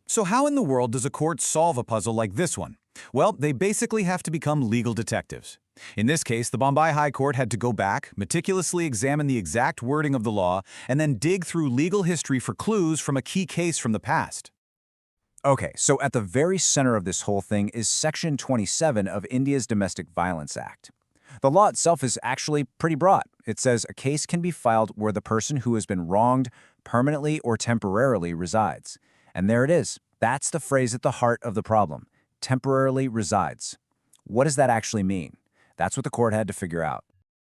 So how in the world does a court solve a puzzle like this one? Well, they basically have to become legal detectives. In this case, the Bombay High Court had to go back, meticulously examine the exact wording of the law, and then dig through legal history for clues from a key case from the past. Okay, so at the very center of this whole thing is Section 27 of India's Domestic Violence Act. The law itself is actually pretty broad. It says a case can be filed where the person who has been wronged permanently or temporarily resides. And there it is. That's the phrase at the heart of the problem. Temporarily resides. What does that actually mean? That's what the court had to figure out.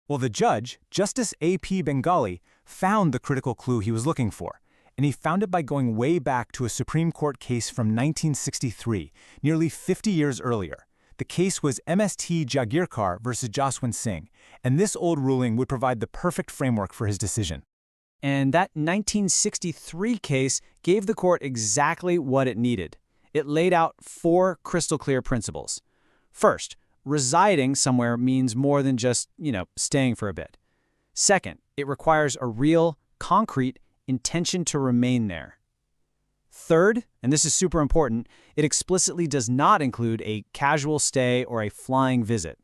Well, the judge, Justice A.P. Bengali, found the critical clue he was looking for, and he found it by going way back to a Supreme Court case from 1963, nearly 50 years earlier. The case was MST Jagirkar versus Jaswant Singh, and this old ruling would provide the perfect framework for his decision. And that 1963 case gave the court exactly what it needed. It laid out 4 crystal-clear principles. First, residing somewhere means more than just, staying for a bit. Second, it requires a real, concrete intention to remain there. Third, and this is super important, it explicitly does not include a casual stay or a flying visit.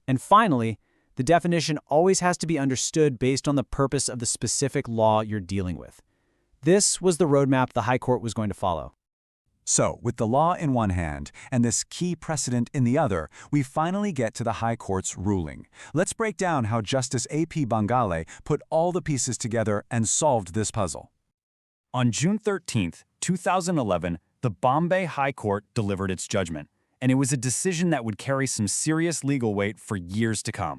And finally, the definition always has to be understood based on the purpose of the specific law you're dealing with. This was the roadmap the High Court was going to follow. So, with the law in one hand and this key precedent in the other, we finally get to the High Court's ruling. Let's break down how Justice A.P. Bengali put all the pieces together and solved this puzzle. On June 13, 2011, the Bombay High Court delivered its judgment, and it was a decision that would carry some serious legal weight for years to come.